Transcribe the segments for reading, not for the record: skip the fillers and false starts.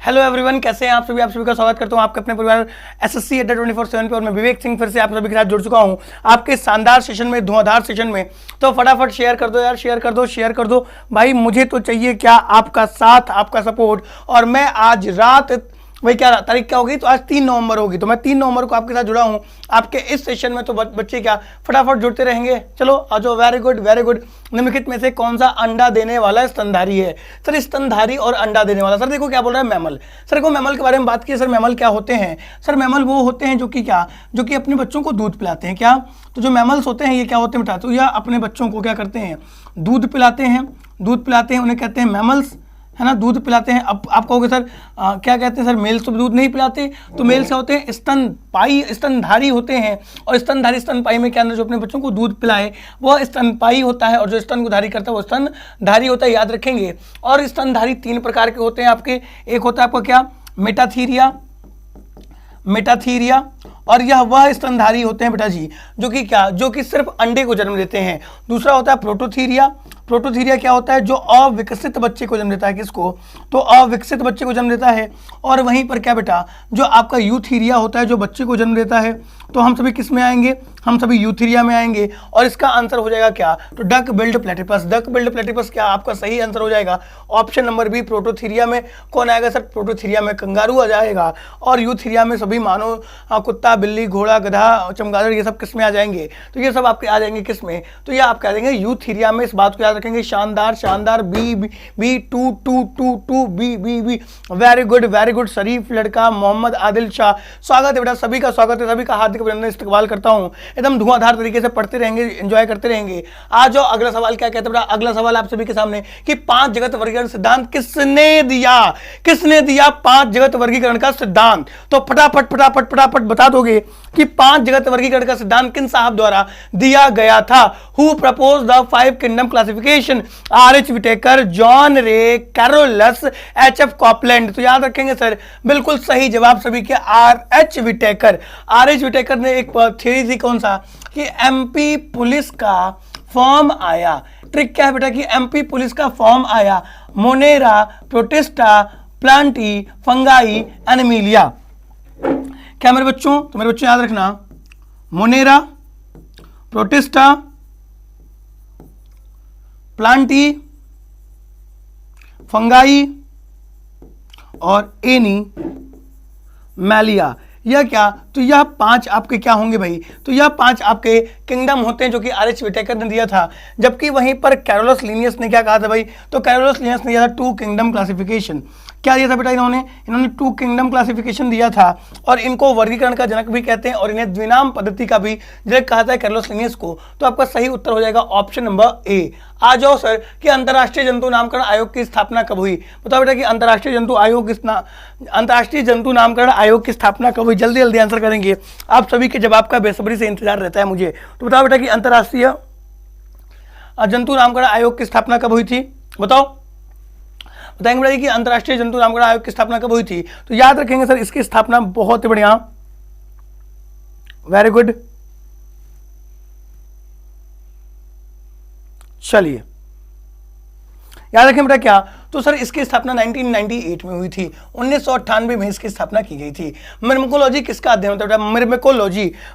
Hello everyone, कैसे हैं आप सभी का स्वागत करता हूं आपके अपने परिवार एसएससी अड्डा 24/7 पे। और मैं विवेक सिंह फिर से आप सभी के साथ जुड़ चुका हूं आपके शानदार सेशन में, धुआंधार सेशन में। तो फटाफट शेयर कर दो यार, शेयर कर दो भाई। मुझे तो चाहिए क्या, आपका साथ, आपका सपोर्ट। और मैं आज रात, वही क्या तारीख क्या होगी, तो आज 3 नवंबर होगी। तो मैं 3 नवंबर को आपके साथ जुड़ा हूं आपके इस सेशन में। तो बच्चे क्या फटाफट जुड़ते रहेंगे। चलो आ जाओ। Very good very good. निम्नलिखित में से कौन सा अंडा देने वाला स्तनधारी है? सर स्तनधारी और अंडा देने वाला, सर देखो क्या बोल रहा है मैमल। सर देखो मैमल के बारे में बात की। सर मैमल क्या होते हैं? सर मैमल वो होते हैं जो कि अपने बच्चों को दूध पिलाते हैं। क्या? तो जो मैमल्स होते हैं ये क्या होते हैं बेटा? तो यह अपने बच्चों को क्या करते हैं? दूध पिलाते हैं। उन्हें कहते हैं मैमल्स, है ना, दूध पिलाते हैं। अब आप कहोगे सर क्या कहते हैं? सर मेल्स तो दूध नहीं पिलाते। तो मेल्स क्या होते हैं? स्तनपाई, स्तनधारी होते हैं। और स्तनपाई में क्या, जो अपने बच्चों को दूध पिलाए वह स्तनपाई होता है, और जो स्तन को धारी करता है वो स्तनधारी होता है, याद रखेंगे। और स्तनधारी 3 प्रकार के होते हैं आपके। एक होता है आपका क्या, मेटाथीरिया। और यह वह स्तनधारी होते हैं बेटा जी जो कि सिर्फ अंडे को जन्म देते हैं। दूसरा होता है प्रोटोथीरिया क्या होता है? जो अविकसित बच्चे को जन्म देता है। किसको? तो अविकसित बच्चे को जन्म देता है। और वहीं पर क्या बेटा, जो आपका यूथीरिया होता है जो बच्चे को जन्म देता है। तो हम सभी किस में आएंगे? हम सभी यूथीरिया में आएंगे। और इसका आंसर हो जाएगा क्या? तो डक बिल्ड प्लेटिपस क्या आपका सही आंसर हो जाएगा? ऑप्शन नंबर बी, प्रोटोथीरिया में कौन आएगा सर? प्रोटोथीरिया में कंगारू आ जाएगा। और यूथीरिया में सभी मानव, कुत्ता, बिल्ली, घोड़ा, गधा, चमगादड़, ये सब किस में आ जाएंगे? तो ये सब आपके आ जाएंगे किस में? तो ये आपके आ जाएंगे यूथीरिया में। इस बात को याद रखेंगे। शानदार। B to B. Very good. शरीफ लड़का मोहम्मद आदिल शाह, स्वागत है बेटा, सभी का स्वागत है, सभी का हार्दिक अभिनंदन इस्तकबाल करता हूं। एकदम धुआंधार तरीके से पढ़ते रहेंगे, एंजॉय करते रहेंगे। आ जाओ अगला सवाल क्या कहते हैं बेटा? अगला सवाल आप सभी के सामने कि 5 जगत वर्गीकरण सिद्धांत किसने दिया 5 जगत वर्गीकरण का सिद्धांत? तो फटाफट बता दोगे कि 5 जगत वर्गीकरण का सिद्धांत किन साहब द्वारा दिया गया था? Who propose the 5 kingdom classification? R H. Whittaker, John Ray, Carolus, H F. Copeland. तो याद रखेंगे सर, बिल्कुल सही जवाब सभी के आर.एच. विटेकर ने एक थ्योरी थी, कौन सा, कि एमपी पुलिस का फॉर्म आया। ट्रिक क्या है बेटा कि एमपी पुलिस का फॉर्म आया, Monera, protista, Plantae, fungi, Animalia. क्या मेरे बच्चों? तो मेरे बच्चों याद रखना, मोनेरा, प्रोटिस्टा, प्लांटी, फंगाई और एनिमैलिया। यह क्या? तो यह 5 आपके क्या होंगे भाई? तो यह 5 आपके किंगडम होते हैं जो कि आर.एच. विटेकर ने दिया था। जबकि वहीं पर कैरोलस लिनियस ने क्या कहा था भाई? तो कैरोलस लिनियस ने दिया था 2 किंगडम क्लासिफिकेशन। क्या दिया था बेटा इन्होंने 2 किंगडम क्लासिफिकेशन दिया था। और इनको वर्गीकरण का जनक भी कहते हैं, और इन्हें द्विनाम पद्धति का भी जनक कहा था कैरोलस लिनियस को। तो आपका सही उत्तर हो जाएगा ऑप्शन नंबर ए। आ जाओ सर कि अंतर्राष्ट्रीय जंतु नामकरण आयोग की स्थापना कब हुई? बताओ बेटा कि अंतर्राष्ट्रीय जंतु नामकरण आयोग की स्थापना कब हुई? जल्दी आंसर करेंगे। आप सभी के जवाब का बेसब्री से इंतजार रहता है मुझे। तो बताओ बेटा कि अंतर्राष्ट्रीय जंतु नामकरण आयोग की स्थापना कब हुई थी? बताएंगे बेटा कि अंतर्राष्ट्रीय जंतु नामकरण आयोग की स्थापना कब हुई थी? तो याद रखेंगे सर, इसकी स्थापना बहुत ही बढ़िया, वेरी गुड। चलिए याद रखें बेटा क्या? तो सर इसकी स्थापना 1998 में हुई थी। 1998 में इसकी स्थापना की गई थी। मिर्मेकोलॉजी किसका अध्ययन होता है बेटा?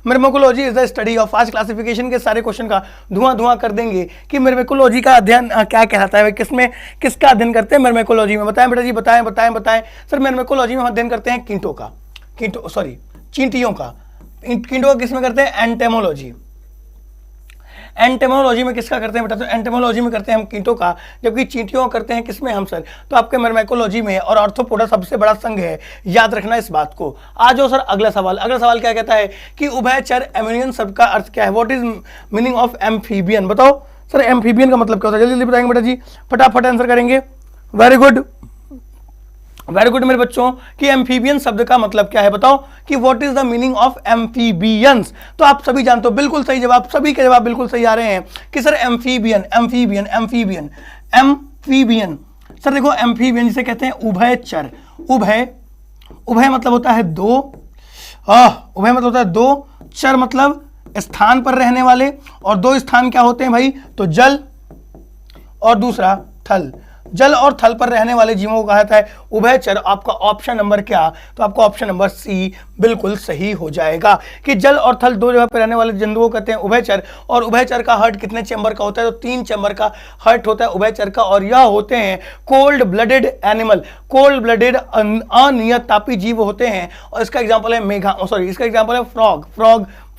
मिर्मेकोलॉजी इज द स्टडी ऑफ। आज क्लासिफिकेशन के सारे क्वेश्चन का धुआं कर देंगे कि मिर्मेकोलॉजी का अध्ययन क्या कहलाता है, किसका अध्ययन करते हैं मिर्मेकोलॉजी में? बताएं बेटा जी, बताएं। सर मिर्मेकोलॉजी में हम अध्ययन करते हैं चींटियों का। कीटों का किसमें करते हैं? एंटेमोलॉजी में किसका करते हैं बेटा? तो एंटेमोलॉजी में करते हैं हम कीटों का, जबकि चींटियों करते हैं किसमें हम सर? तो आपके मिर्मेकोलॉजी में। और आर्थ्रोपोडा सबसे बड़ा संघ है, याद रखना इस बात को। आ जाओ सर अगला सवाल क्या कहता है कि उभयचर एम्फीबियन शब्द का अर्थ क्या है? What is meaning of amphibian? बताओ सर एम्फीबियन का मतलब क्या होता है? जल्दी बताएंगे बेटा जी, फटाफट आंसर करेंगे। वेरी गुड मेरे बच्चों कि एम्फीबियन शब्द का मतलब क्या है? बताओ कि what is the meaning of amphibians? तो आप सभी जानते हो, बिल्कुल सही जवाब, सभी के जवाब बिल्कुल सही आ रहे हैं कि सर एम्फीबियन। सर देखो एम्फीबियन जिसे कहते हैं उभयचर। उभय मतलब होता है 2, उभय मतलब होता है 2, चर मतलब स्थान पर रहने वाले, और 2 स्थान क्या होते हैं भाई? तो जल और दूसरा थल। जल और थल पर रहने वाले जीवों को कहा जाता है उभयचर। आपका ऑप्शन नंबर क्या, तो आपका ऑप्शन नंबर सी बिल्कुल सही हो जाएगा कि जल और थल दो जगह पर रहने वाले जंतुओं कहते हैं उभयचर। और उभयचर का हार्ट कितने चेंबर का होता है, तो 3 चेंबर का हार्ट होता है उभयचर का, और यह होते हैं cold blooded animal, cold blooded अनियत तापी जीव होते हैं। और इसका एग्जाम्पल है इसका एग्जाम्पल है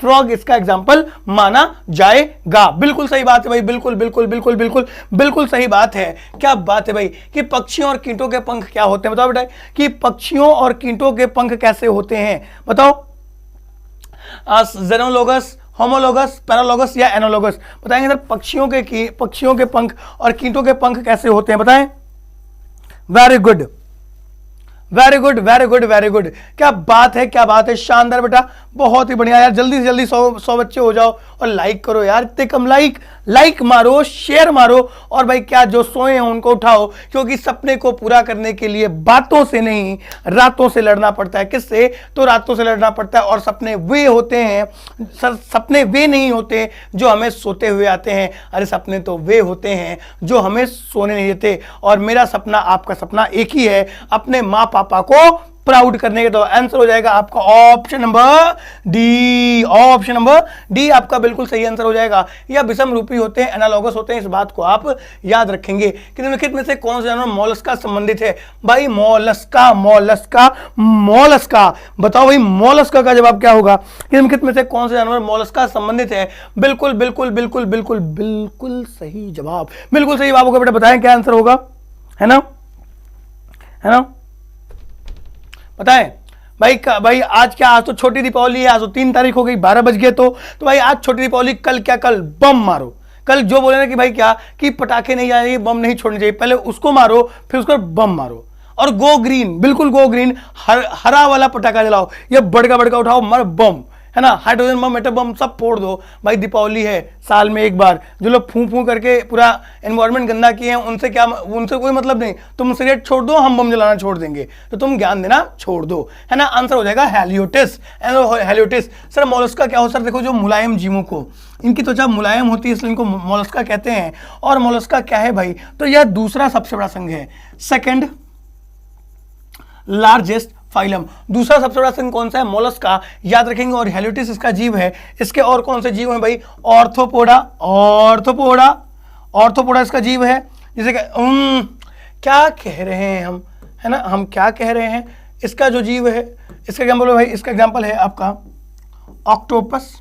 फ्रॉग इसका एग्जाम्पल माना जाएगा। बिल्कुल सही बात है भाई, बिल्कुल बिल्कुल बिल्कुल बिल्कुल बिल्कुल सही बात है। क्या बात है भाई कि पक्षियों और कीटों के पंख क्या होते हैं, बताओ बेटा कि पक्षियों और कीटों के पंख कैसे होते हैं, बताओ। जेनोलोगस, होमोलोगस, पैरालोगस या एनोलोगस, बताएंगे सर। पक्षियों के पंख और कीटों के पंख कैसे होते हैं, बताएं। Very good very good very good very good, क्या बात है, क्या बात है, शानदार बेटा, बहुत ही बढ़िया यार। जल्दी से जल्दी 100 बच्चे हो जाओ और लाइक करो यार, इतने कम लाइक मारो, शेयर मारो, और भाई क्या जो सोए हैं उनको उठाओ, क्योंकि सपने को पूरा करने के लिए बातों से नहीं रातों से लड़ना पड़ता है। किससे, तो रातों से लड़ना पड़ता है। और सपने वे होते हैं, सपने वे नहीं होते जो हमें सोते हुए आते हैं, अरे सपने तो वे होते हैं जो हमें सोने नहीं देते। और मेरा सपना, आपका सपना एक ही है, अपने माँ पापा को प्राउड करने के। तो आंसर हो जाएगा आपका option number D, option number D आपका बिल्कुल सही आंसर हो जाएगा। यह विषम रूपी होते हैं, एनालॉगस होते हैं, इस बात को आप याद रखेंगे। कि निम्नलिखित में से कौन सा जानवर मोलस्का संबंधित है, भाई मोलस्का मोलस्का मोलस्का, बताओ भाई मोलस्का का जवाब क्या होगा। कि निम्नलिखित में से कौन सा जानवर मोलस्का संबंधित है, बिल्कुल बिल्कुल बिल्कुल बिल्कुल बिल्कुल सही जवाब, बिल्कुल सही जवाब होगा बेटा, बताएं क्या आंसर होगा, है ना, है ना, बताएं भाई। आज क्या, आज तो छोटी दीपावली है, आज तो 3 तारीख हो गई, 12 बज गए। तो भाई आज छोटी दीपावली, कल क्या, कल बम मारो। कल जो बोले ना कि भाई क्या कि पटाखे नहीं जाने चाहिए, बम नहीं छोड़ने चाहिए, पहले उसको मारो फिर उसको बम मारो। और गो ग्रीन, बिल्कुल गो ग्रीन, हरा वाला पटाखा जलाओ, ये बड़का उठाओ, मर बम, है ना, हाइड्रोजन बम, एटम बम सब फोड़ दो। भाई दीपावली है, साल में एक बार। जो लोग फूं करके पूरा एनवायरनमेंट गंदा किए हैं, उनसे क्या, उनसे कोई मतलब नहीं। तुम सिगरेट छोड़ दो, हम बम जलाना छोड़ देंगे, तो तुम ज्ञान देना छोड़ दो, है ना। आंसर हो जाएगा हेलियोटिस, हेलियोटिस। सर मोलस्का क्या हो, सर देखो जो मुलायम जीवों को, इनकी त्वचा मुलायम होती है इसलिए इनको मोलस्का कहते हैं। और मोलस्का क्या है भाई, तो यह दूसरा सबसे बड़ा संघ है, सेकेंड लार्जेस्ट फाइलम। दूसरा सबसे बड़ा संघ कौन सा है, मोलस्का, याद रखेंगे। और हेलियोटिस इसका जीव है। इसके और कौन से जीव हैं भाई, ऑर्थोपोडा, ऑर्थोपोडा इसका जीव है। जैसे कि क्या कह रहे हैं हम, है ना, हम क्या कह रहे हैं, इसका जो जीव है, इसका एग्जाम्पल है भाई, इसका एग्जाम्पल है आपका ऑक्टोपस।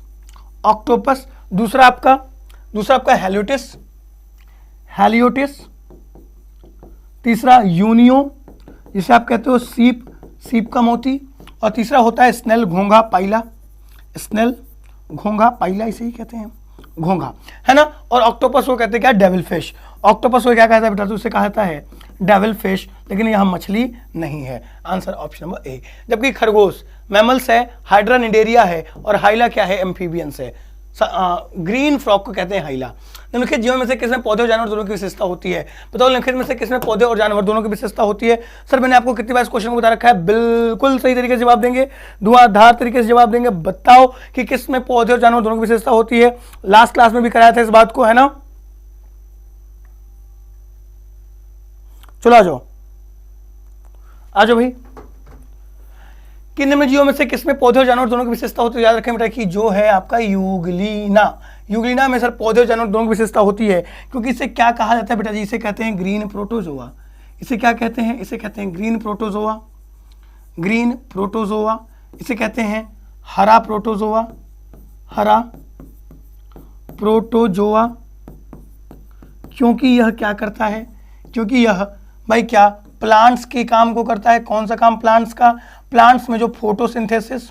दूसरा आपका हेलियोटिस। तीसरा यूनियो, जिसे आप कहते हो सीप का मोती। और तीसरा होता है स्नेल घोंघा पाइला, इसे ही कहते हैं घोंघा, है ना। और ऑक्टोपस को कहते हैं क्या, डेविल फिश। ऑक्टोपस को क्या कहता है बेटा, तो उसे कहता है डेविल फिश, लेकिन यह मछली नहीं है। Answer option number A. जबकि खरगोश मैमल्स है, हाइड्रा निडेरिया है, और हाइला क्या है, एम्फीबियंस है। ग्रीन फ्रॉग को कहते हैं हाइला। निम्नलिखित जीवों में से किसमें पौधे और जानवर दोनों की विशेषता होती है, बताओ। निम्नलिखित में से किसमें पौधे और जानवर दोनों की विशेषता होती है। सर मैंने आपको कितनी बार इस क्वेश्चन को बता रखा है, बिल्कुल सही तरीके से जवाब देंगे, धुआंधार तरीके से जवाब देंगे। बताओ कि किसमें पौधे और जानवर दोनों की विशेषता होती है। लास्ट क्लास में भी कराया था इस बात को, है ना। चलो आ जाओ भाई। कि निम्न जीवों में से किसमें पौधे और जानवर दोनों की विशेषता होती है, याद रखें बेटा कि जो है आपका यूग्लिना में सर पौधे और जानवर दोनों की विशेषता होती है। क्योंकि इसे क्या कहा जाता है बेटा जी, इसे कहते हैं ग्रीन प्रोटोजोआ। इसे क्या कहते हैं, इसे कहते हैं ग्रीन प्रोटोजोआ। इसे कहते हैं हरा प्रोटोजोआ। क्योंकि यह क्या करता है, क्योंकि यह भाई क्या प्लांट्स के काम को करता है। कौन सा काम प्लांट्स का, प्लांट्स में जो फोटोसिंथेसिस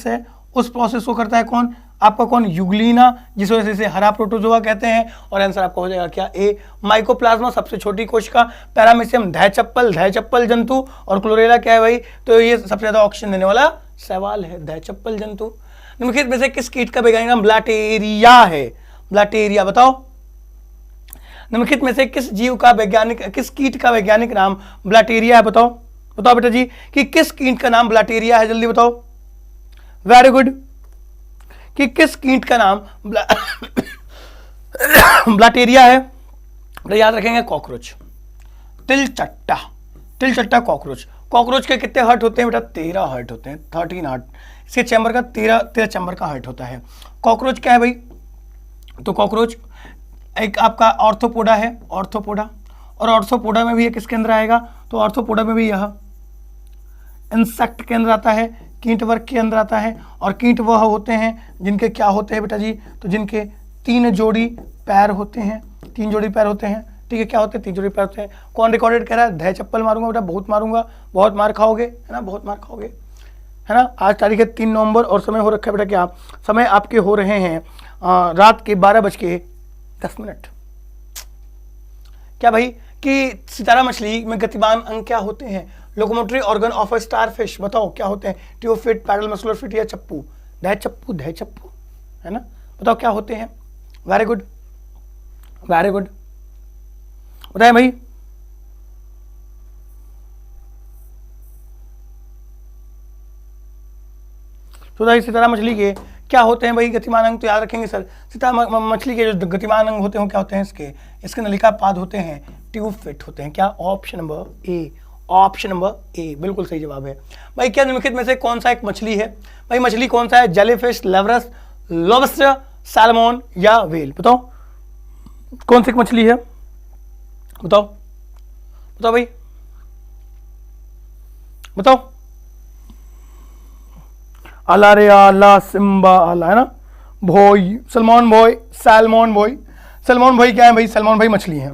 है उस प्रोसेस को करता है कौन, आपका कौन, यूग्लिना, जिस वजह से इसे हरा प्रोटोजोआ कहते हैं। और आंसर आपका हो जाएगा क्या, ए। माइकोप्लाज्मा सबसे छोटी कोशिका, पैरामीशियम धैचप्पल जंतु, और क्लोरेला क्या है भाई, तो ये सबसे ज्यादा ऑक्सीजन देने वाला सवाल है, धैचप्पल जंतु। निम्नलिखित में से किस कीट का वैज्ञानिक नाम ब्लाटेरिया है, ब्लाटेरिया, बताओ। निम्नलिखित में से किस कीट का वैज्ञानिक नाम ब्लाटेरिया है, बताओ बेटा जी कि किस कीट का नाम ब्लाटेरिया है, जल्दी बताओ। वेरी गुड, कि किस कीट का नाम ब्लाटेरिया है, तो याद रखेंगे कॉकरोच। तिलचट्टा, तिलचट्टा कॉकरोच। कॉकरोच के कितने हर्ट होते हैं बेटा? 13 हर्ट होते हैं, 13 हर्ट। इसके चैम्बर का 13 चैम्बर का हर्ट होता है। कॉकरोच क्या है भाई? तो कॉकरोच एक आपका ऑर्थोपोडा है, ऑर्थोपोडा, और ऑर्थोपोडा में भी ये किसके अंदर आएगा? तो ऑर्थोपोडा में भी यह इंसेक्ट के अंदर आता है, कीट वर्ग के अंदर आता है। और कीट वह होते हैं जिनके क्या होते हैं बेटा जी? तो जिनके 3 जोड़ी पैर होते हैं, 3 जोड़ी पैर होते हैं, ठीक है। क्या होते हैं? 3 जोड़ी पैर होते हैं। कौन रिकॉर्डेड कह रहा है? दह चप्पल मारूंगा बेटा, बहुत मारूंगा, बहुत मार खाओगे, है ना, बहुत मार खाओगे, है ना। आज तारीख है 3 नवंबर और समय हो रखा है बेटा क्या? समय आपके हो रहे हैं रात के 12:10। क्या भाई कि सितारा मछली में गतिमान अंग क्या होते हैं? Locomotory organ of a star fish, बताओ क्या होते हैं? ट्यूबफिट, पैडल, मस्कुलर फिट या चप्पू? दह चप्पू, दह चप्पू, है ना। बताओ क्या होते हैं? वेरी गुड, वेरी गुड, बताएं भाई। तो भाई सितारा मछली के क्या होते हैं भाई गतिमान अंग? तो याद रखेंगे सर, सितारा मछली के जो गतिमान अंग होते हैं क्या होते हैं? इसके नलिका पाद होते हैं, ट्यूब फिट होते हैं। क्या? Option number A, option number A बिल्कुल सही जवाब है भाई। क्या निम्नलिखित में से कौन सा एक मछली है भाई? मछली कौन सा है? जेलीफिश, लेवरस, लॉबस्टर, सैल्मन या व्हेल? बताओ कौन सी एक मछली है? बताओ, बताओ भाई, बताओ। आला रे आला, सिम्बा आला, है ना। भोई, सलमान भोई, सैल्मन भोई। सैल्मन भोई क्या है भाई? सैल्मन भाई मछली है,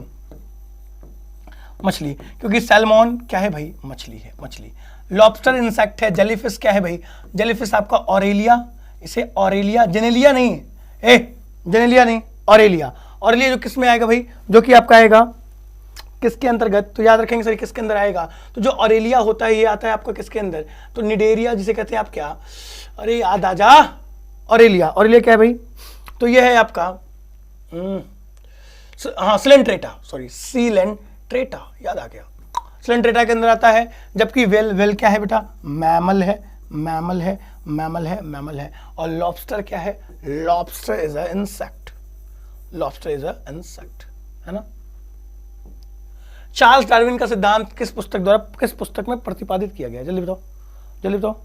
मछली, क्योंकि सैल्मन क्या है भाई? मछली है, मछली। लॉबस्टर इंसेक्ट है। जेलीफिश क्या है भाई? जेलीफिश आपका ऑरेलिया, इसे ऑरेलिया, जेनेलिया नहीं, जेनेलिया नहीं, ऑरेलिया। ऑरेलिया जो किस में आएगा भाई? जो कि आपका आएगा किसके अंतर्गत? तो याद रखेंगे सर किसके अंदर आएगा? तो जो ऑरेलिया होता है ये आता है आपका किसके अंदर? तो निडेरिया जिसे कहते हैं आप क्या? अरे याद आ जा, ऑरेलिया। ऑरेलिया क्या है भाई? तो ये है आपका हाँ सिलेंट्रेटा, सॉरी सिलेंट्रेटा, याद आ गया, सिलेंट्रेटा के अंदर आता है। जबकि वेल, वेल क्या है बेटा? मैमल है, मैमल है, मैमल है, मैमल है। और लॉबस्टर क्या है? Lobster is a insect, lobster is a insect, है ना। चार्ल्स डार्विन का सिद्धांत किस पुस्तक द्वारा, किस पुस्तक में प्रतिपादित किया गया? जल्दी बताओ, जल्दी बताओ।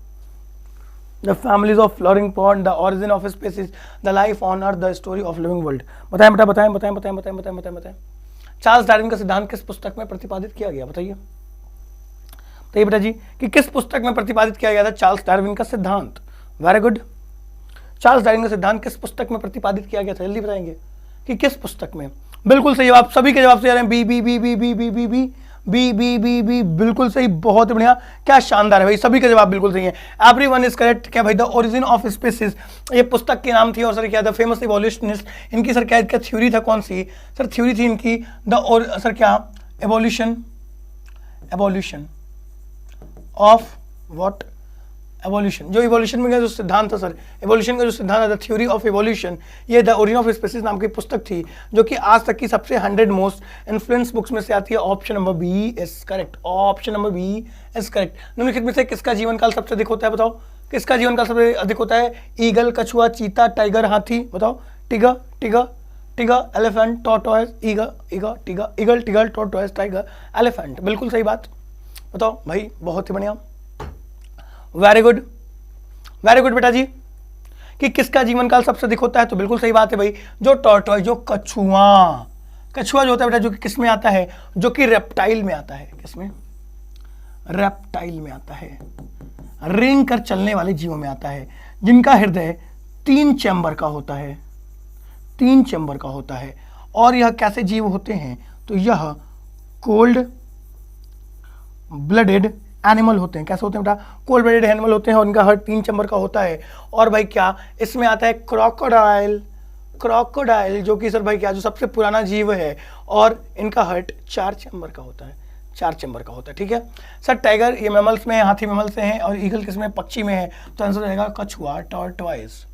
The families of flooring pond, the origin of species, the life on earth, the story of living world. बताएं बेटा, बताएं, बताएं, बताएं, बताएं, बताएं, बताएं, बताएं। चार्ल्स डार्विन का सिद्धांत किस पुस्तक में प्रतिपादित किया गया? बताइए, बताइए बेटा जी कि किस पुस्तक में प्रतिपादित किया गया था चार्ल्स डार्विन का सिद्धांत? Very good. चार्ल्स डार्विन का सिद्धांत किस पुस्तक में प्रतिपादित किया गया था? जल्दी बताएंगे कि किस पुस्तक में। बिल्कुल सही जवाब, सभी के जवाब से आ रहे हैं B B B B B B B B B B B B, बिल्कुल सही, बहुत बढ़िया, क्या शानदार है भाई, सभी के जवाब बिल्कुल सही है। Everyone is correct. क्या भाई? द ओरिजिन ऑफ स्पीसीज, ये पुस्तक के नाम थी। और सर क्या था? फेमस इवोल्यूशनिस्ट, इनकी सर क्या थ्योरी था? कौन सी सर थ्योरी थी इनकी? सर क्या? Evolution, evolution of what? Evolution. जो इवोल्यूशन में जो सिद्धांत था सर, एवोल्यूशन का जो सिद्धांत था, थ्योरी ऑफ एवोल्यूशन, ये द ओरिजिन ऑफ स्पीसीज नाम की पुस्तक थी, जो कि आज तक की सबसे 100 मोस्ट इन्फ्लुएंस बुक्स में से आती है। Option number B is correct, option number B is correct. निम्नलिखित में से किसका जीवन काल सबसे अधिक होता है? बताओ किसका जीवन काल सबसे अधिक होता है? ईगल, कछुआ, चीता, टाइगर, हाथी। बताओ। Tiger, tiger, tiger, elephant, tortoise, eagle, eagle, tiger, eagle, tiger, tortoise, tiger, elephant. बिल्कुल सही बात। बताओ भाई, बहुत ही बढ़िया, वेरी गुड, वेरी गुड बेटा जी। कि किसका जीवन काल सबसे अधिक होता है? तो बिल्कुल सही बात है भाई, जो टॉर्टोइज, जो कछुआ, कछुआ जो होता है बेटा, जो कि किस में आता है? जो कि रेप्टाइल में आता है। किसमें? रेप्टाइल में आता है, रेंग कर चलने वाले जीवों में आता है, जिनका हृदय 3 चैम्बर का होता है, 3 चैम्बर का होता है। और यह कैसे जीव होते हैं? तो यह कोल्ड ब्लडेड एनिमल होते हैं। कैसे होते हैं बेटा? कोल्ड ब्लडेड एनिमल होते हैं और इनका हार्ट 3 चैम्बर का होता है। और भाई क्या इसमें आता है? क्रोकोडाइल, क्रोकोडाइल जो कि सर भाई क्या जो सबसे पुराना जीव है, और इनका हार्ट 4 चैम्बर का होता है, 4 चैम्बर का होता है। ठीक है सर। टाइगर ये मैमल्स में है, हाथी मैमल से है, और ईगल किसमें? पक्षी में है। तो आंसर रहेगा कछुआ, टॉर्टोइज।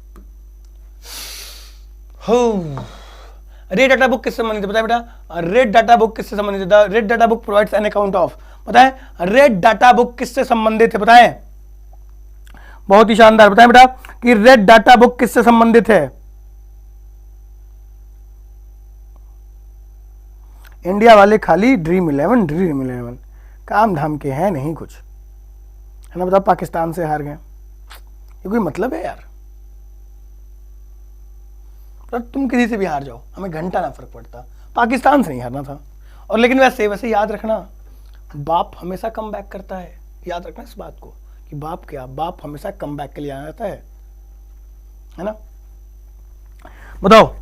रेड डाटा बुक किससे संबंधित है? बताए बेटा, रेड डाटा बुक किससे संबंधित है? Red data book provides an account of, बताएं रेड डाटा बुक किससे संबंधित है? बताएं, बहुत ही शानदार, बताएं बेटा कि रेड डाटा बुक किससे संबंधित है? इंडिया वाले खाली ड्रीम 11 काम धाम के हैं नहीं कुछ, है ना। बताओ पाकिस्तान से हार गए, ये कोई मतलब है यार। पर तुम किसी से भी हार जाओ, हमें घंटा ना फर्क पड़ता, पाकिस्तान से नहीं हारना था। और लेकिन वैसे याद रखना, बाप हमेशा कम बैक करता है, याद रखना इस बात को कि बाप हमेशा कम बैक के लिए आना रहता है ना। बताओ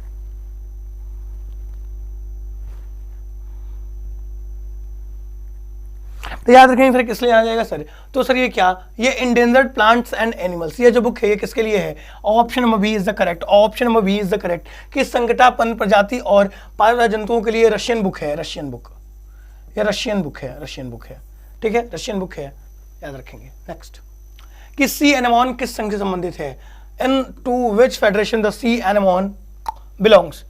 तो याद रखेंगे सर किस लिए आ जाएगा सर, तो सर ये क्या, ये इंडेंजर्ड प्लांट्स एंड एनिमल्स, ये जो बुक है ये किसके लिए है, option number B is the correct, option number B is the correct. कि संकटापन्न प्रजाति और पारिवारिक जंतुओं के लिए रशियन बुक है, रशियन बुक है, ठीक है, रशियन बुक है, याद रखेंगे। नेक्स्ट, कि सी एनेमोन किस संघ से संबंधित है, into which federation the sea anemone belongs,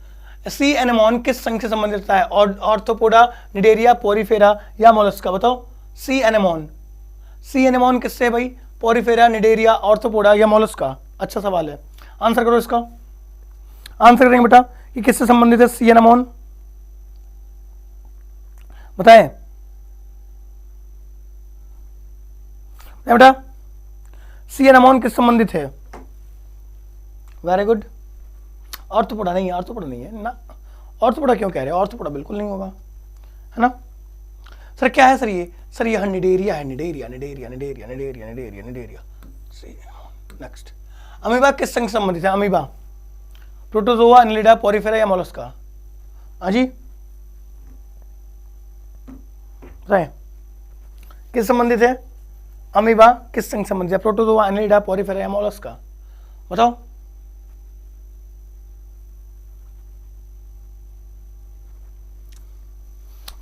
sea anemone किस संघ से संबंधित है, और ऑर्थोपोडा, निडेरिया, पोरीफेरा या मोलस्का। बताओ सी एनेमोन किससे है भाई, पोरीफेरा, निडेरिया, ऑर्थोपोडा या मोलस्का। अच्छा सवाल है, आंसर करो इसका, आंसर करेंगे बेटा कि किससे संबंधित है सी एनेमोन, बताएं बेटा सी एनेमोन किस संबंधित है। वेरी गुड, ऑर्थोपोडा नहीं है ना, ऑर्थोपोडा क्यों कह रहे हैं, ऑर्थोपोडा बिल्कुल नहीं होगा, है ना। सर क्या है सर ये, सर यह निडेरिया है, निडेरिया। नेक्स्ट, अमीबा किस संघ से संबंधित है, अमीबा, प्रोटोजोआ, एनिलिडा, पोरीफेरा या मोलस्का। हाँ जी बताएं किस संबंधित है, अमीबा किस संघ से संबंधित है, प्रोटोजोआ, एनिलिडा, पोरीफेरा या मोलस्का। बताओ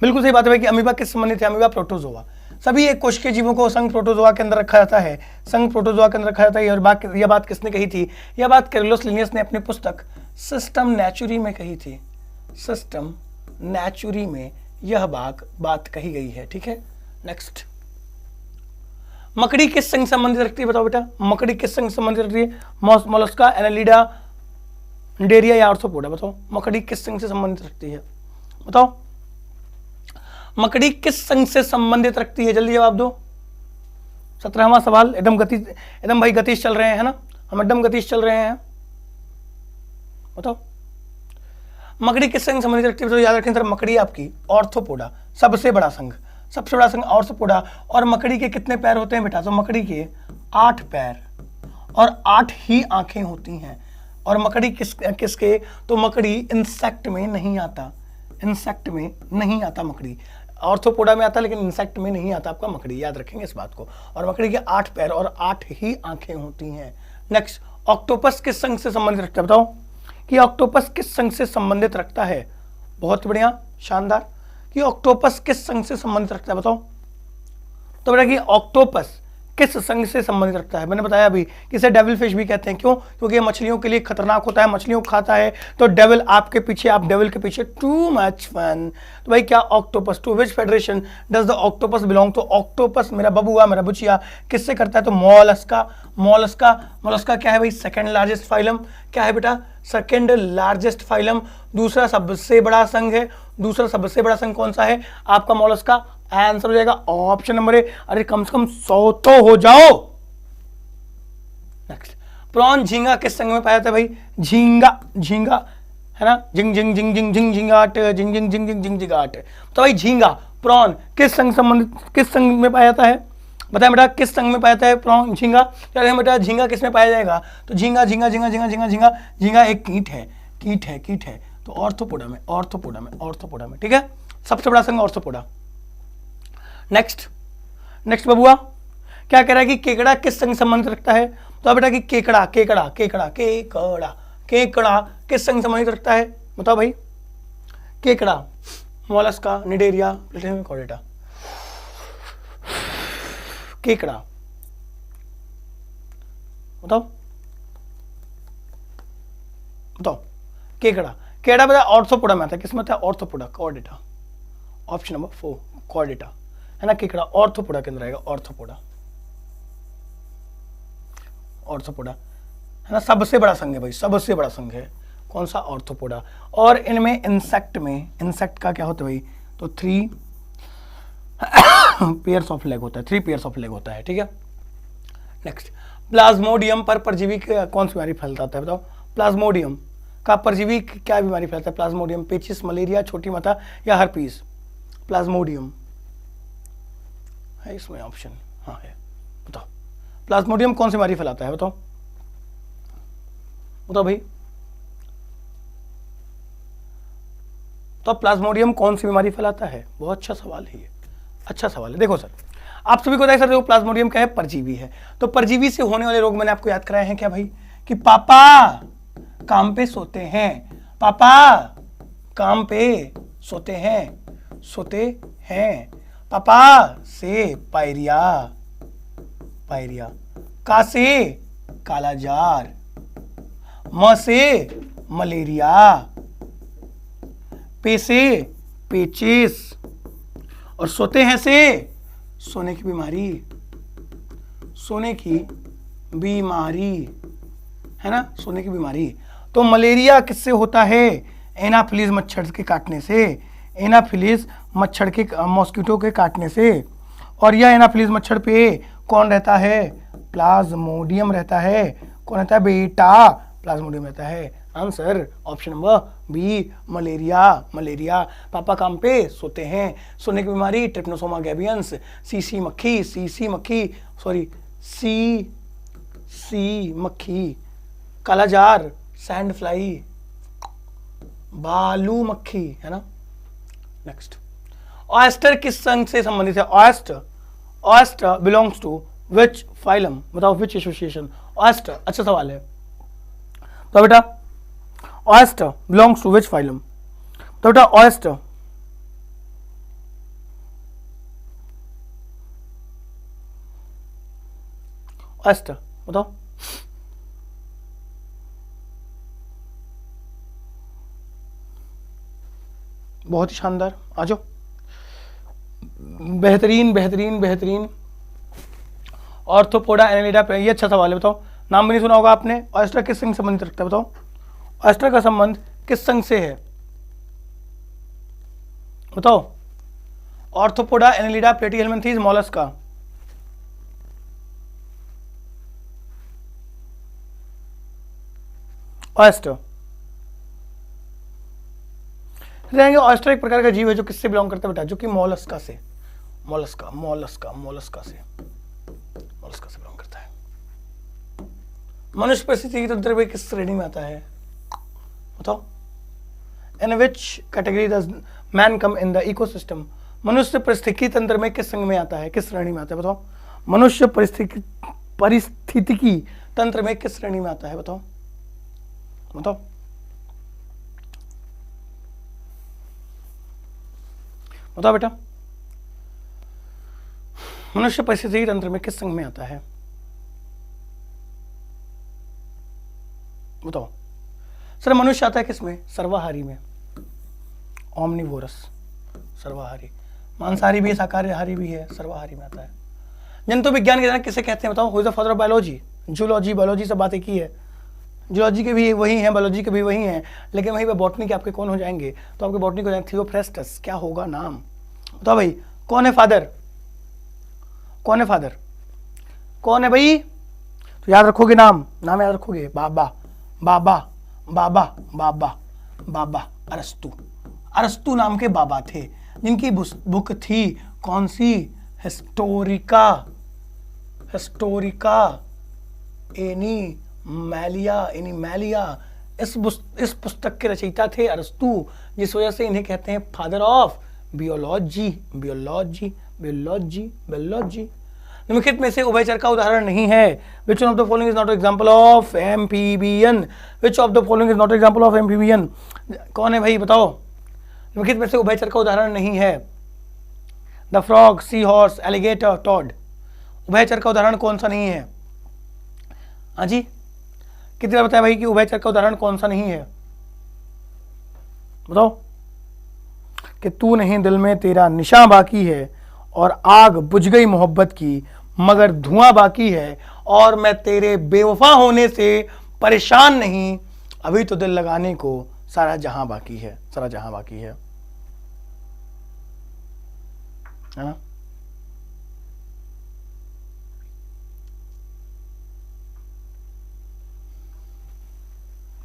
बिल्कुल सही बात है भाई कि अमीबा किस संबंधित है, अमीबा प्रोटोजोआ। सभी एक कोशिकीय जीवों को संघ प्रोटोजोआ के अंदर रखा जाता है, संघ प्रोटोजोआ के अंदर रखा जाता है। और यह बात किसने कही थी, यह बात कैरोलस लिनियस ने अपनी पुस्तक सिस्टम नेचुरी में कही थी, सिस्टम नेचुरी में यह बात कही गई है, ठीक है। नेक्स्ट, मकड़ी किस संघ संबंधित रखती है, बताओ बेटा मकड़ी किस संघ संबंधित रखती है, मोलस्का, एनालिडा, निडेरिया या ऑर्थोपोडा। बताओ मकड़ी किस संघ से संबंधित रखती है, बताओ मकड़ी किस संघ से संबंधित रखती है, जल्दी जवाब दो। 17वां सवाल, एकदम भाई गतिश चल रहे हैं, है ना, हम एकदम गतिश चल रहे हैं। बताओ मकड़ी किस संघ से संबंधित रखती है, तो याद रखें सर मकड़ी आपकी ऑर्थोपोडा, सबसे बड़ा संघ ऑर्थोपोडा। और मकड़ी के कितने पैर होते हैं बेटा, तो मकड़ी के 8 पैर और 8 ही आंखें होती हैं। और मकड़ी किसके, तो मकड़ी इंसेक्ट में नहीं आता, मकड़ी ऑर्थोपोडा में आता लेकिन इंसेक्ट में नहीं आता आपका मकड़ी, याद रखेंगे इस बात को। और मकड़ी के 8 पैर और 8 ही आंखें होती हैं। नेक्स्ट, ऑक्टोपस किस संघ से संबंधित रखता है, बताओ कि ऑक्टोपस किस संघ से संबंधित रखता है। बहुत बढ़िया, शानदार, कि ऑक्टोपस किस संघ से संबंधित रखता है, बताओ। तो बेटा कि ऑक्टोपस किस संघ से संबंधित रखता है, मैंने बताया अभी कि इसे डेविल फिश भी कहते हैं, क्यों, क्योंकि ये मछलियों के लिए खतरनाक होता है, मछलियों को खाता है। तो डेविल आपके पीछे, आप डेविल के पीछे, टू मच फन। तो भाई क्या octopus, to which federation does the octopus belong, तो ऑक्टोपस मेरा बबुआ, मेरा बुचिया किससे करता है, तो मोलस्का क्या है भाई, सेकेंड लार्जेस्ट फाइलम, क्या है बेटा, सेकेंड लार्जेस्ट फाइलम। दूसरा सबसे बड़ा संघ है, दूसरा सबसे बड़ा संघ कौन सा है आपका, मोलस्का। आंसर हो जाएगा ऑप्शन नंबर ए। अरे कम से कम 100 तो हो जाओ। नेक्स्ट, प्रॉन झींगा किस संघ में पाया जाता है भाई, झींगा है ना, झिंग झिंग झिंग झिंग झिंग झिंगाट, झिंग झिंग झिंग झिंग झिंग झिंगाट। तो भाई झींगा, प्रॉन किस संघ संबंधित, किस संघ में पाया जाता है, बताएं बेटा किस संघ में पाया जाता है प्रॉन, झींगा। चलिए बेटा झींगा किस में पाया जाएगा, तो झींगा एक कीट है, तो ऑर्थोपोडा में, ठीक है, सबसे बड़ा संघ ऑर्थोपोडा। नेक्स्ट बबुआ क्या कह रहा है कि केकड़ा किस संघ संबंधित रखता है, तो बेटा कि केकड़ा किस संघ संबंधित रखता है, बताओ भाई। केकड़ा, मोलस्का, निडेरिया, कॉर्डेटा। केकड़ा बताओ केकड़ा बेटा ऑर्थोपोडा में आता है, किसमें आता है, arthropoda, Chordata. Option number 4 Chordata, है ना, केकड़ा ऑर्थोपोडा के अंदर आएगा, ऑर्थोपोडा है ना, सबसे बड़ा संघ है भाई, कौन सा, ऑर्थोपोडा। और इनमें इंसेक्ट का क्या होता है भाई, तो 3 पेयर्स ऑफ लेग होता है, 3 पेयर्स ऑफ लेग होता है, ठीक है। नेक्स्ट, प्लाज्मोडियम पर परजीवी कौन सी बीमारी फैलाता है, बताओ। प्लाज्मोडियम का परजीवी क्या बीमारी फैलाता है? प्लाज्मोडियम पेचिस, मलेरिया, छोटी माता या हर्पीस? प्लाज्मोडियम है इसमें ऑप्शन, हाँ है, बताओ। प्लाज्मोडियम कौन सी बीमारी फैलाता है, बताओ बताओ भाई। तो प्लाज्मोडियम कौन सी बीमारी फैलाता है? बहुत अच्छा सवाल है ये, अच्छा सवाल है। देखो सर, आप सभी को पता है सर, जो प्लाज्मोडियम क्या है? परजीवी है। तो परजीवी से होने वाले रोग मैंने आपको याद कराए हैं क्या भाई? कि पापा काम पे सोते हैं, पापा काम पे सोते हैं, सोते हैं, पापा से पायरिया, पायरिया, का से कालाजार, म से मलेरिया, पे से पेचिस, और सोते हैं से सोने की बीमारी, सोने की बीमारी है ना, सोने की बीमारी। तो मलेरिया किससे होता है? एनाफिलीज मच्छर के काटने से, एनाफिलीज मच्छर के मॉस्किटो के काटने से। और यह एनाफिलीज मच्छर पे कौन रहता है? प्लाज्मोडियम रहता है। कौन रहता है बेटा? प्लाज्मोडियम रहता है। Answer option number B, malaria, malaria. पापा काम पे सोते हैं, सोने की बीमारी ट्रिपनोसोमा गैबियंस, सीसी मक्खी, सीसी मक्खी, सॉरी सी मक्खी, कालाजार, सैंड फ्लाई, बालू मक्खी, है ना। नेक्स्ट, ऑयस्टर किस संघ से संबंधित है? Oyster, oyster belongs to which phylum, बताओ विच एसोसिएशन? ऑयस्टर, अच्छा सवाल है। तो बेटा oyster belongs to which phylum? तो बेटा ऑयस्टर ऑयस्टर बताओ। बहुत ही शानदार, आ जाओ, बेहतरीन बेहतरीन बेहतरीन। ऑर्थोपोडा एनालिडा, ये अच्छा सवाल है, बताओ। नाम भी नहीं सुना होगा आपने। ऑयस्टर किस संघ से संबंधित रखता है, बताओ। ऑयस्टर का संबंध किस संघ से है, बताओ। Arthropoda Annelida, Platyhelminthes, Mollusca. Oyster रहेंगे। ऑयस्टर एक प्रकार का जीव है जो किससे बिलोंग करता है बेटा? जो कि मोलस्का से, मोलस्का मोलस्का मोलस्का से, मोलस्का से बिलोंग करता है। मनुष्य परिस्थितिकी तंत्र में किस श्रेणी में आता है, बताओ। In which category does man come in the ecosystem? मनुष्य परिस्थितिकी तंत्र में किस संघ में आता है, किस श्रेणी में आता है, बताओ। मनुष्य परिस्थितिकी तंत्र में किस श्रेणी में आता है, बताओ बताओ। बताओ बेटा, मनुष्य परिस्थितिकी तंत्र में किस संघ में आता है, बताओ। सर मनुष्य आता है किस में? सर्वाहारी में, ओमनिवोरस, सर्वाहारी। मांसाहारी भी है, शाकाहारी भी है, सर्वाहारी में आता है। जंतु विज्ञान के जनक किसे कहते हैं, बताओ। Who is the father of biology? Zoology, biology सब बात एक ही है। जूलॉजी के भी वही हैं, बायोलॉजी के भी वही हैं, लेकिन वहीं पे बॉटनी के आपके कौन हो जाएंगे? तो आपके बॉटनी को जाएंगे थियोफ्रेस्टस। क्या होगा नाम, बताओ भाई। कौन है फादर, कौन है फादर, कौन है भाई? तो याद रखोगे नाम, नाम याद रखोगे। बाबा बाबा बाबा बाबा बाबा अरस्तु, अरस्तु नाम के बाबा थे, जिनकी बुक थी कौन सी? Historica, Historica एनिमैलिया, एनिमैलिया। इस पुस्तक के रचयिता थे अरस्तु, जिस वजह से इन्हें कहते हैं father of biology, biology biology biology. निम्नलिखित में से उभयचर का उदाहरण नहीं है। Which of the following is not example of amphibian? Which of the following is not example of amphibian? कौन है भाई, बताओ। निम्नलिखित में से उभयचर का उदाहरण नहीं है। The frog, sea horse, alligator, toad. उभयचर का उदाहरण कौन सा नहीं है? हाँ जी, कितनी बार बताया भाई कि उभयचर का उदाहरण कौन सा नहीं है, बताओ। कि तू नहीं दिल में तेरा निशां बाकी है, और आग बुझ गई मोहब्बत की मगर धुआं बाकी है, और मैं तेरे बेवफा होने से परेशान नहीं, अभी तो दिल लगाने को सारा जहां बाकी है, सारा जहां बाकी है। है ना।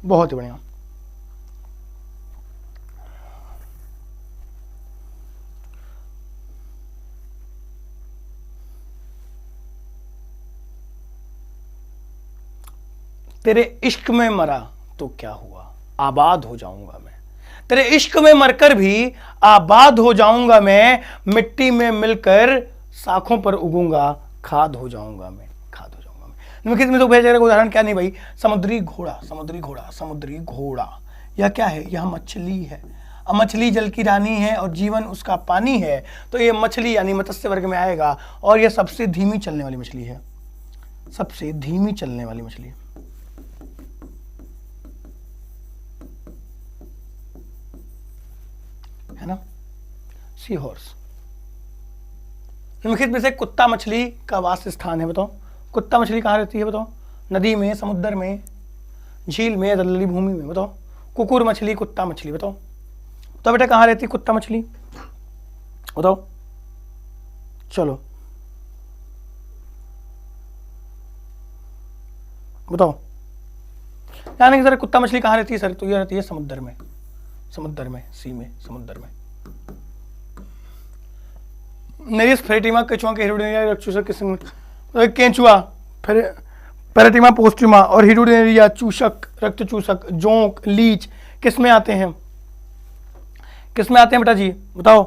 बहुत ही बढ़िया। तेरे इश्क में मरा तो क्या हुआ, आबाद हो जाऊंगा मैं। तेरे इश्क में मरकर भी आबाद हो जाऊंगा मैं, मिट्टी में मिलकर शाखों पर उगूंगा, खाद हो जाऊंगा मैं, खाद हो जाऊंगा मैं। निम्नलिखित में तो भेजा उदाहरण क्या नहीं भाई, समुद्री घोड़ा, समुद्री घोड़ा, समुद्री घोड़ा। यह क्या है, यह मछली है। अब मछली जल की रानी है और जीवन उसका पानी है, तो ये मछली यानी मत्स्य वर्ग में आएगा। और यह सबसे धीमी चलने वाली मछली है, सबसे धीमी चलने वाली मछली। है ना, सी हॉर्स। निम्नलिखित में से कुत्ता मछली का वास स्थान है, बताओ कुत्ता मछली कहाँ रहती है, बताओ नदी में, समुद्र में, झील में, दलदली भूमि में, बताओ। कुकुर मछली, कुत्ता मछली, बताओ तो बेटा कहाँ रहती है कुत्ता मछली, बताओ। चलो बताओ, यानी कि सर कुत्ता मछली कहाँ रहती है सर, तो ये रहती है समुद्र में, समुद्र में, सी में, समुद्र में। नेरिस फेरेटिमा केंचुआ के हिरुडिनिया चूसक किस्म, केंचुआ फिर फेरेटिमा पोस्ट्यूमा और हिरुडिनिया चूसक, रक्त चूसक, जोंक, लीच किस में आते हैं, किस में आते हैं बेटा जी, बताओ।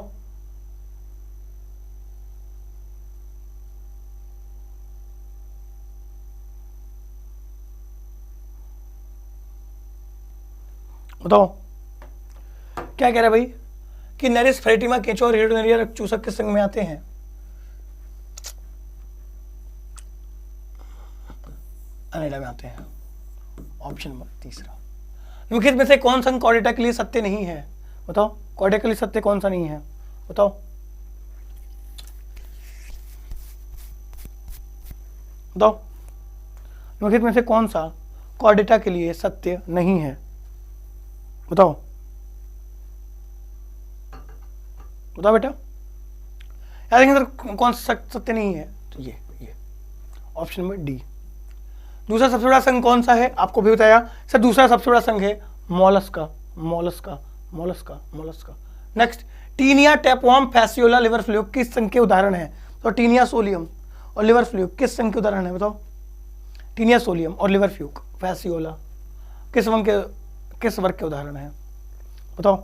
बताओ क्या कह रहा है भाई कि नेरिस फेरेटिमा केंचुआ और हिरुडिनिया रक्त चूसक किस संघ में आते हैं, अनेडा में आते हैं। ऑप्शन नंबर तीसरा। निम्नलिखित में से कौन सा कॉर्डेटा के लिए सत्य नहीं है, बताओ कॉर्डेटा के लिए सत्य कौन सा नहीं है, बताओ। बताओ निम्नलिखित में से कौन सा कॉर्डेटा के लिए सत्य नहीं है, बताओ। बताओ बेटा, याद रखेंगे सर कौन सा सत्य नहीं है, तो ये ऑप्शन नंबर डी। दूसरा सबसे बड़ा संघ कौन सा है, आपको भी बताया सर, दूसरा सबसे बड़ा संघ है mollusca, mollusca, mollusca, mollusca. Next, taenia, tapeworm, fasciola, liver fluke किस संघ के उदाहरण है, तो टीनिया सोलियम और लिवर फ्लूक किस संघ के उदाहरण है, बताओ। टीनिया सोलियम और लिवर फ्लूक, फैसियोला किस वर्ग के उदाहरण है, बताओ।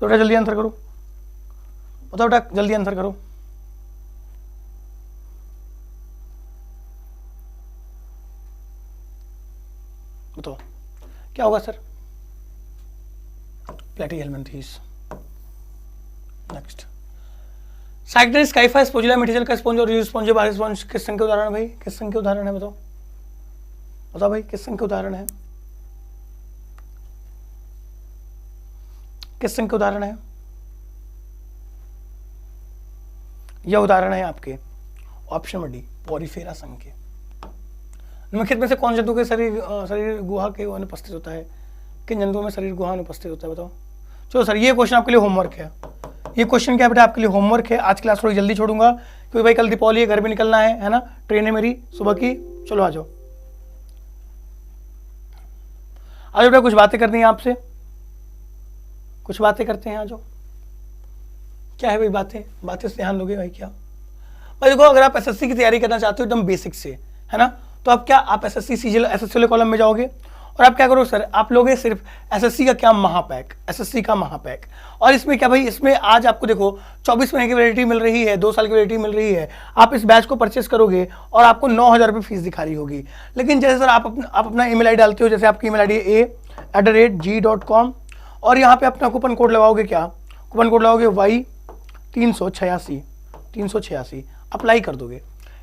तो बेटा जल्दी आंसर करो, बताओ बेटा जल्दी आंसर करो। बताओ क्या होगा सर, प्लेटीहेल्मिन्थेस। नेक्स्ट, साइक्टिन, स्काइफा, स्पोजुला, मेटिजल का स्पॉन्ज और स्पॉन्ज, बाहरी स्पॉन्ज किस संघ के उदाहरण है भाई, किस संघ के उदाहरण है, बताओ। बताओ भाई किस संघ के उदाहरण है, किस संघ के उदाहरण है, यह उदाहरण है आपके ऑप्शन नंबर डी, पोरिफेरा संघ के। निम्नलिखित में से कौन जंतु के शरीर गुहा के अनुपस्थित होता है, किन जंतुओं में शरीर गुहा अनुपस्थित होता है, बताओ। चलो सर ये क्वेश्चन आपके लिए होमवर्क है, ये क्वेश्चन क्या बेटा आपके लिए होमवर्क है। आज क्लास थोड़ी जल्दी छोड़ूंगा क्योंकि भाई कल दीपावली है, घर भी निकलना है ना, ट्रेन है मेरी सुबह की। चलो आ जाओ, आज बेटा कुछ बातें करनी है आपसे, कुछ बातें करते हैं, आ जाओ। क्या है भाई बातें से ध्यान दोगे भाई, क्या भाई देखो, अगर आप एसएससी की तैयारी करना चाहते हो एकदम बेसिक से, है ना, तो आप क्या, आप एसएससी सीजीएल एसएससी कॉलम में जाओगे और आप क्या करो सर, आप लोगे सिर्फ एसएससी का क्या महापैक, एसएससी का महापैक। और इसमें क्या भाई, इसमें आज आपको देखो 24 महीने की वैलिडिटी मिल रही है, 2 साल की वैलिडिटी मिल रही है। आप इस बैच को परचेस करोगे और आपको 9,000 रुपये फीस दिखा रही होगी। लेकिन जैसे सर आप अपना ईमेल आई डालते हो, जैसे आपकी ईमेल आई a@g.com और यहाँ पे अपना कूपन कोड लगाओगे, क्या कूपन कोड लगाओगे Y 386 अप्लाई कर दोगे।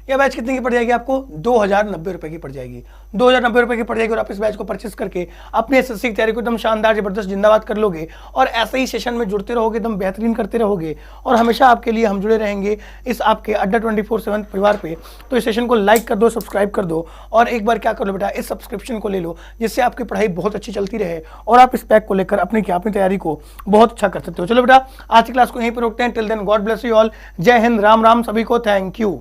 यह बैच कितने की पड़ जाएगी आपको? 2090 रुपए की पड़ जाएगी। 2090 रुपए की पड़ जाएगी और आप इस बैच को परचेस करके अपने एसएससी की तैयारी को एकदम शानदार जबरदस्त जिंदाबाद कर लोगे और ऐसे ही सेशन में जुड़ते रहोगे, एकदम बेहतरीन करते रहोगे और हमेशा आपके लिए हम जुड़े रहेंगे इस आपके अड्डा 24/7 परिवार पे। तो इस सेशन को लाइक कर दो, सब्सक्राइब कर दो और एक बार क्या कर लो बेटा, इस सब्सक्रिप्शन को ले लो, जिससे आपकी पढ़ाई बहुत अच्छी चलती रहे और आप इस पैक को लेकर अपनी तैयारी को बहुत अच्छा कर सकते हो। चलो बेटा, आज की क्लास को यहीं पर रोकते हैं। Till then God bless you all. जय हिंद, राम राम सभी को, थैंक यू।